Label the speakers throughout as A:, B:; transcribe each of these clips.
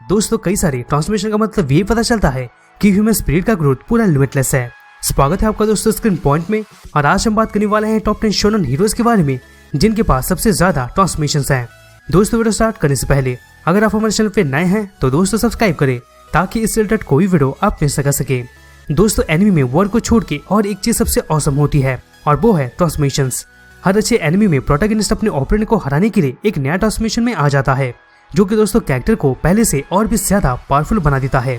A: दोस्तों कई सारे ट्रांसफॉर्मेशन का मतलब ये पता चलता है कि ह्यूमन स्पिरिट का ग्रोथ पूरा लिमिटलेस है। स्वागत है आपका दोस्तों स्क्रीन पॉइंट में, और आज हम बात करने वाले हैं टॉप 10 शोनन हीरोज के बारे में जिनके पास सबसे ज्यादा ट्रांसफॉर्मेशंस हैं। दोस्तों वीडियो स्टार्ट करने से पहले अगर आप हमारे चैनल पे नए हैं तो दोस्तों सब्सक्राइब करें ताकि इससे रिलेटेड कोई वीडियो आप मिस कर सके। दोस्तों एनिमी में वॉर को छोड़ के और एक चीज सबसे औसम होती है और वो है ट्रांसफॉर्मेशंस। हर अच्छे एनिमी में प्रोटैगनिस्ट अपने ओपोनेंट को हराने के लिए एक नया ट्रांसफॉर्मेशन में आ जाता है जो कि दोस्तों कैरेक्टर को पहले से और भी ज्यादा पावरफुल बना देता है।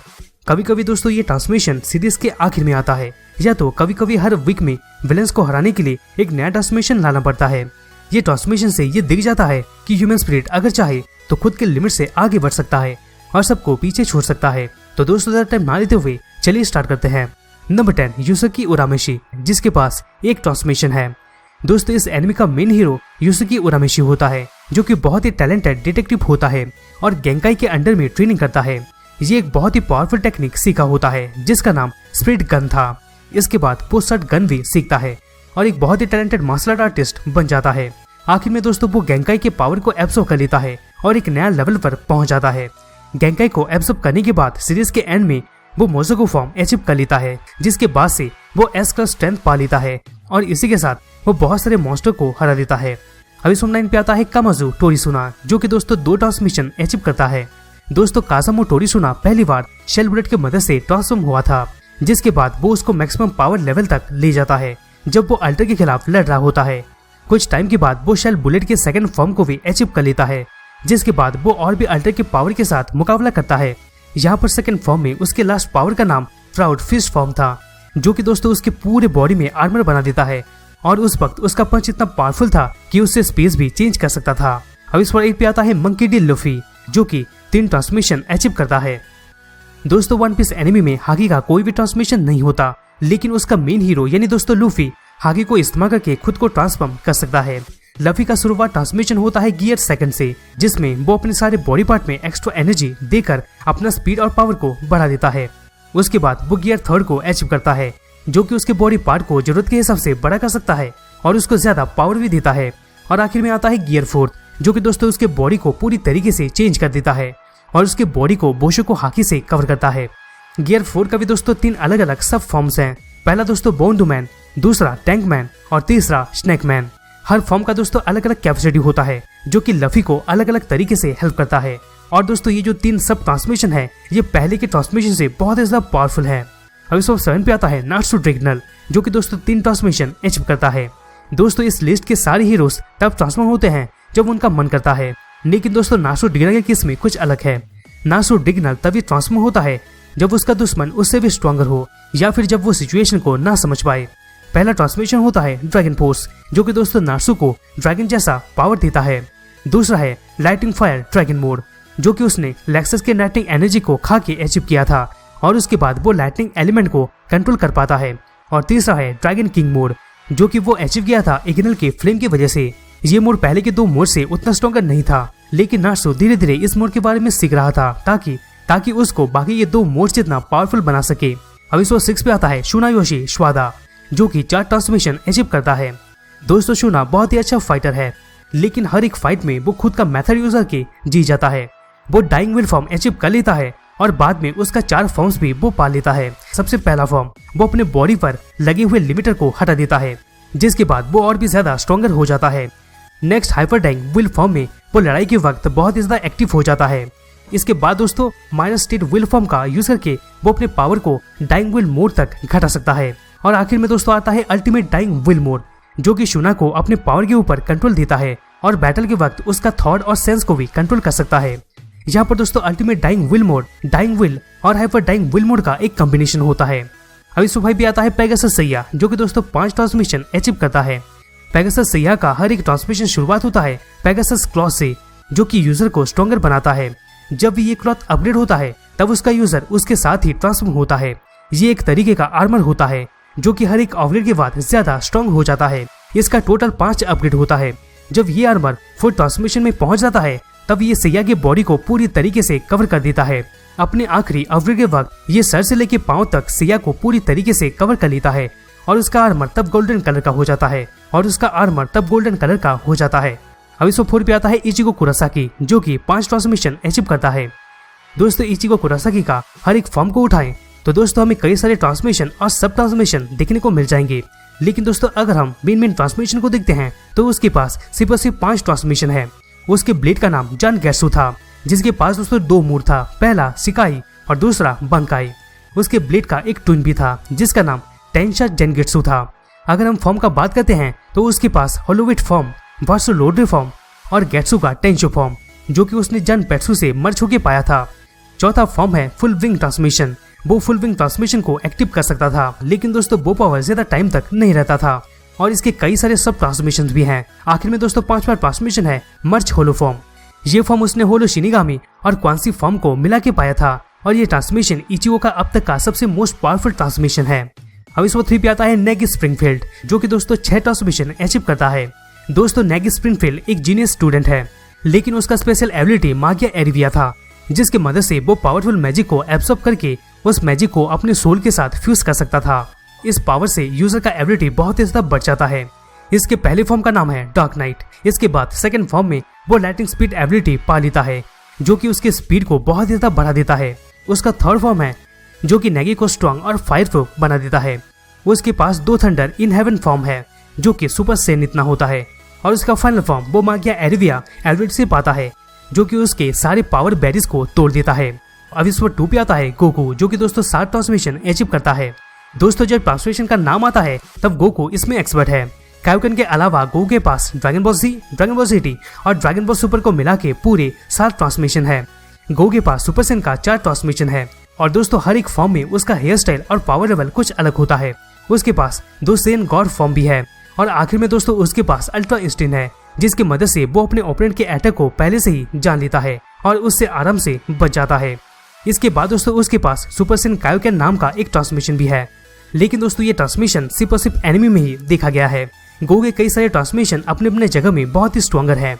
A: कभी कभी दोस्तों ये ट्रांसफॉर्मेशन सीरीज के आखिर में आता है, या तो कभी कभी हर वीक में विलेंस को हराने के लिए एक नया ट्रांसफॉर्मेशन लाना पड़ता है। ये ट्रांसफॉर्मेशन से ये दिख जाता है कि ह्यूमन स्पिरिट अगर चाहे तो खुद के लिमिट से आगे बढ़ सकता है और सबको पीछे छोड़ सकता है। तो दोस्तों ज्यादा टाइम ना लेते हुए चलिए स्टार्ट करते हैं। नंबर 10 यूसुकी उरामेशी, जिसके पास एक ट्रांसफॉर्मेशन है। दोस्तों इस एनिमी का मेन हीरो यूसुकी उरामेशी होता है जो कि बहुत ही टैलेंटेड डिटेक्टिव होता है और गेंकाई के अंडर में ट्रेनिंग करता है। ये एक बहुत ही पावरफुल टेक्निक सीखा होता है जिसका नाम स्पिरिट गन था। इसके बाद वो शॉट गन भी सीखता है और एक बहुत ही टैलेंटेड मार्शल आर्ट आर्टिस्ट बन जाता है। आखिर में दोस्तों वो गेंकाई के पावर को एब्सॉर्ब कर लेता है और एक नया लेवल पर पहुंच जाता है। गेंकाई को एब्सॉर्ब करने के बाद सीरीज के एंड में वो मोज़ोगो फॉर्म अचीव कर लेता है, जिसके बाद से वो एस क्लास स्ट्रेंथ पा लेता है और इसी के साथ वो बहुत सारे मॉन्स्टर को हरा देता है। अभी सुन 9 पे आता है कामाजू टोरिसुना, जो कि दोस्तों 2 ट्रांसमिशन अचीव करता है। दोस्तों काजामो टोरिसुना पहली बार शेल बुलेट की मदद से ट्रांसफॉर्म हुआ था, जिसके बाद वो उसको मैक्सिमम पावर लेवल तक ले जाता है जब वो अल्टर के खिलाफ लड़ रहा होता है। कुछ टाइम के बाद वो शेल बुलेट के सेकंड फॉर्म को भी अचीव कर लेता है, जिसके बाद वो और भी अल्टर के पावर के साथ मुकाबला करता है। यहाँ पर सेकंड फॉर्म में उसके लास्ट पावर का नाम प्राउड फिस्ट फॉर्म था, जो कि दोस्तों उसके पूरे बॉडी में आर्मर बना देता है और उस वक्त उसका पंच इतना पावरफुल था कि उससे स्पेस भी चेंज कर सकता था। अब इस पर 8 पे आता है मंकी डी लुफी, जो कि 3 ट्रांसमिशन अचीव करता है। दोस्तों वन पीस एनिमी में हागी का कोई भी ट्रांसमिशन नहीं होता, लेकिन उसका मेन हीरो यानी दोस्तों लूफी हागी को इस्तेमाल करके खुद को ट्रांसफॉर्म कर सकता है। लफी का शुरुआत ट्रांसमिशन होता है गियर सेकंड से, जिसमें वो अपने सारे बॉडी पार्ट में एक्स्ट्रा एनर्जी देकर अपना स्पीड और पावर को बढ़ा देता है। उसके बाद वो गियर थर्ड को अचीव करता है, जो कि उसके बॉडी पार्ट को जरूरत के हिसाब से बड़ा कर सकता है और उसको ज्यादा पावर भी देता है। और आखिर में आता है गियर फोर्थ, जो कि दोस्तों उसके बॉडी को पूरी तरीके से चेंज कर देता है और उसके बॉडी को बोशो को हाकी से कवर करता है। गियर 4 का भी दोस्तों 3 अलग अलग सब फॉर्म्स हैं। पहला दोस्तों बोन्डू मैन, दूसरा टैंक मैन और तीसरा स्नैक मैन। हर फॉर्म का दोस्तों अलग अलग कैपेसिटी होता है, जो कि लफी को अलग अलग तरीके से हेल्प करता है। और दोस्तों ये जो 3 सब ट्रांसमिशन है ये पहले के ट्रांसमिशन से बहुत ज्यादा पावरफुल है। अभी 7 पे आता है नाट्सु ड्रैगनल, जो कि दोस्तों 3 ट्रांसमिशन अचीव करता है। दोस्तों इस लिस्ट के सारे हीरोज तब ट्रांसफॉर्म होते हैं जब उनका मन करता है, लेकिन दोस्तों नाट्सु ड्रैगनल के केस में कुछ अलग है। नाट्सु ड्रैगनल तभी ट्रांसफॉर्म होता है जब उसका दुश्मन उससे भी स्ट्रॉन्गर हो या फिर जब वो सिचुएशन को ना समझ पाए। पहला ट्रांसमिशन होता है ड्रैगन फोर्स, जो कि दोस्तों नाट्सु को ड्रैगन जैसा पावर देता है। दूसरा है लाइटिंग फायर ड्रैगन मोड, जो कि उसने लेक्सस के लाइटिंग एनर्जी को खा के अचीव किया था और उसके बाद वो लाइटिंग एलिमेंट को कंट्रोल कर पाता है। और तीसरा है ड्रैगन किंग मोड, जो कि वो अचीव किया था इग्नल के फ्लेम की वजह से। ये मोड पहले के 2 मोड से उतना स्ट्रॉन्गर नहीं था, लेकिन नाट्सु धीरे धीरे इस मोड के बारे में सीख रहा था ताकि उसको बाकी ये 2 मोड जितना पावरफुल बना सके। अब इस 6 पे आता है शुनायोशी श्वादा, जो कि 4 ट्रांसमिशन अचीव करता है। दोस्तों शुना बहुत ही अच्छा फाइटर है, लेकिन हर एक फाइट में वो खुद का मेथड यूज करके जी जाता है। वो डाइंग विल फॉर्म अचीव कर लेता है और बाद में उसका 4 फॉर्म्स भी वो पा लेता है। सबसे पहला फॉर्म वो अपने बॉडी पर लगे हुए लिमिटर को हटा देता है, जिसके बाद वो और भी ज्यादा स्ट्रॉन्गर हो जाता है। Next hyper dying will form में वो लड़ाई के वक्त बहुत ही ज्यादा एक्टिव हो जाता है। इसके बाद दोस्तों माइनस स्टेट विल फॉर्म का यूज करके वो अपने पावर को डाइंग विल मोड तक घटा सकता है। और आखिर में दोस्तों आता है अल्टीमेट डाइंग विल मोड, जो कि शुना को अपने पावर के ऊपर कंट्रोल देता है और बैटल के वक्त उसका थॉट और सेंस को भी कंट्रोल कर सकता है। यहाँ पर दोस्तों ultimate dying will mode dying will और हाइपर डाइंग विल मोड का एक कॉम्बिनेशन होता है। अभी सुबह भी आता है पेगासस सैया, जो कि दोस्तों 5 ट्रांसमिशन अचीव करता है। पेगासस सैया का हर एक ट्रांसमिशन शुरुआत होता है पेगासस क्लॉथ से, जो कि यूजर को स्ट्रॉन्गर बनाता है। जब भी ये क्लॉथ अपग्रेड होता है तब उसका यूजर उसके साथ ही ट्रांसफॉर्म होता है। ये एक तरीके का आर्मर होता है जो कि हर एक अपग्रेड के बाद ज्यादा स्ट्रॉन्ग हो जाता है। इसका टोटल 5 अपग्रेड होता है। जब ये आर्मर फुल ट्रांसमिशन में पहुंच जाता है तब ये सैया के बॉडी को पूरी तरीके से कवर कर देता है। अपने आखिरी अपग्रेड के वक्त ये सर से लेके पांव तक सैया को पूरी तरीके से कवर कर लेता है और उसका आर्मर तब गोल्डन कलर का हो जाता है। अब इसको 4 पे आता है इचिगो कुरासाकी, जो कि 5 ट्रांसमिशन अचीव करता है। दोस्तों इचिगो कुरासाकी का हर एक फॉर्म को उठाएं तो दोस्तों हमें कई सारे ट्रांसमिशन और सब ट्रांसमिशन देखने को मिल जाएंगे। लेकिन दोस्तों अगर हम मेन ट्रांसमिशन को देखते हैं तो उसके पास सिर्फ और सिर्फ 5 ट्रांसमिशन है। उसके ब्लेड का नाम जानगेत्सु था, जिसके पास दोस्तों 2 मूड था, पहला शिकाई और दूसरा बंकाई। उसके ब्लेड का एक ट्विन भी था जिसका नाम टेंशा जेनगेत्सु था। अगर हम फॉर्म का बात करते हैं तो उसके पास होलोविट फॉर्म, वासु लोड्रे फॉर्म और गेत्सु का टेंशो फॉर्म, जो कि उसने जन पेट्सु से मर्ज होकर पाया था। चौथा फॉर्म है फुल विंग ट्रांसमिशन। वो फुल विंग ट्रांसमिशन को एक्टिव कर सकता था, लेकिन दोस्तों वो पावर ज्यादा टाइम तक नहीं रहता था और इसके कई सारे सब ट्रांसमिशन भी हैं। आखिर में दोस्तों 5वां ट्रांसमिशन है मर्ज होलो फॉर्म। ये फॉर्म उसने होलो शिनिगामी और क्वांसी फॉर्म को मिला के पाया था और ये ट्रांसमिशन इचिगो का अब तक का सबसे मोस्ट पावरफुल ट्रांसमिशन है। अब इस 3 पे आता है नेगी स्प्रिंगफील्ड, जो कि दोस्तों 6 ट्रांसमिशन अचीव करता है। दोस्तों नेगी स्प्रिंगफील्ड एक जीनियस स्टूडेंट है, लेकिन उसका स्पेशल एबिलिटी मागिया एरिविया था, जिसकी मदद से वो पावरफुल मैजिक को एब्सॉर्ब करके उस मैजिक को अपने सोल के साथ फ्यूज कर सकता था। इस पावर से यूजर का एबिलिटी बहुत ही ज्यादा बढ़ जाता है। इसके पहले फॉर्म का नाम है डार्क नाइट। इसके बाद सेकंड फॉर्म में वो लाइटिंग स्पीड एबिलिटी पा लेता है, जो कि उसके स्पीड को बहुत ही ज्यादा बढ़ा देता है। उसका थर्ड फॉर्म है जो कि नेगी को स्ट्रॉन्ग और फायरप्रूफ बना देता है। उसके पास 2 थंडर इन हेवन फॉर्म है, जो कि सुपर सेन इतना होता है। और उसका फाइनल फॉर्म वो मागिया एरिविया एबिलिटी से पाता है, जो कि उसके सारे पावर बैरियर्स को तोड़ देता है। अब इस पर 2 पे आता है गोकू, जो कि दोस्तों 7 ट्रांसमिशन अचीव करता है। दोस्तों जब ट्रांसमिशन का नाम आता है तब गोकू इसमें एक्सपर्ट है। कायोकन के अलावा गोकू के पास ड्रैगन बॉल जी, ड्रैगन बॉल जीटी और ड्रैगन बॉल सुपर को मिला के पूरे 7 ट्रांसमिशन है। गोकू के पास सुपर सेन का 4 ट्रांसमिशन है और दोस्तों हर एक फॉर्म में उसका हेयर स्टाइल और पावर लेवल कुछ अलग होता है। उसके पास 2 सेन गॉड फॉर्म भी है और आखिर में दोस्तों उसके पास अल्ट्रा इंस्टिंक्ट है, जिसकी मदद से वो अपने ओपोनेंट के अटैक को पहले से ही जान लेता है और उससे आराम से बच जाता है। इसके बाद दोस्तों उसके पास सुपर सेन कायोकेन नाम का एक ट्रांसमिशन भी है, लेकिन दोस्तों ये ट्रांसमिशन सिर्फ और सिर्फ एनिमे में ही देखा गया है। गो के कई सारे ट्रांसमिशन अपने अपने जगह में बहुत ही स्ट्रॉन्गर है।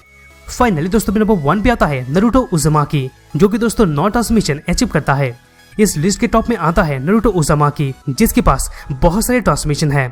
A: फाइनली दोस्तों नंबर 1 पे आता है नारुतो उज़ुमाकी, जो कि दोस्तों 9 ट्रांसमिशन अचीव करता है। इस लिस्ट के टॉप में आता है नारुतो उज़ुमाकी, जिसके पास बहुत सारे ट्रांसमिशन है।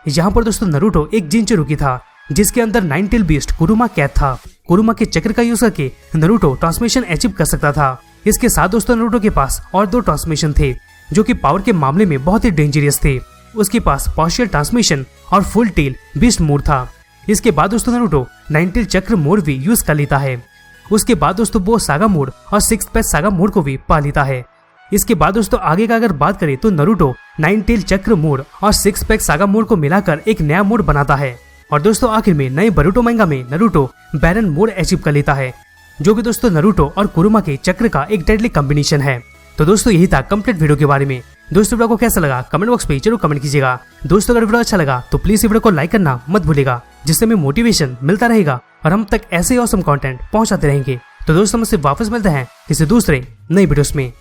A: यहाँ पर दोस्तों नारुतो एक जिंचुरुकी था, जिसके अंदर 9 टेल बीस्ट कुरुमा कैद था। कुरुमा के चक्र का यूज करके नारुतो ट्रांसमिशन अचीव कर सकता था। इसके साथ दोस्तों नारुतो के पास और 2 ट्रांसमिशन थे, जो कि पावर के मामले में बहुत ही डेंजरियस थे। उसके पास पार्शियल ट्रांसमिशन और फुल टेल बीस्ट मोड था। इसके बाद दोस्तों नारुतो 9 टेल चक्र मोड भी यूज कर लेता है। उसके बाद दोस्तों वो सागा मोड और 6 पैच सागा मोड को भी पा लेता है। इसके बाद दोस्तों आगे का अगर बात करें तो नारुतो 9 टेल चक्र मोड और 6 पैक सागा मोड को मिलाकर एक नया मोड बनाता है। और दोस्तों आखिर में नए बोरुटो मांगा में नारुतो बैरन मोड अचीव कर लेता है, जो कि दोस्तों नारुतो और कुरुमा के चक्र का एक डेडली कॉम्बिनेशन है। तो दोस्तों यही था कंप्लीट वीडियो के बारे में। दोस्तों वीडियो को कैसा लगा कमेंट बॉक्स पे जरूर कमेंट कीजिएगा। दोस्तों अगर वीडियो अच्छा लगा तो प्लीज वीडियो को लाइक करना मत भूलिएगा, जिससे हमें मोटिवेशन मिलता रहेगा और हम तक ऐसे ही ऑसम कंटेंट पहुंचाते रहेंगे। तो दोस्तों मुझसे वापस मिलते हैं किसी दूसरे नई वीडियोस में।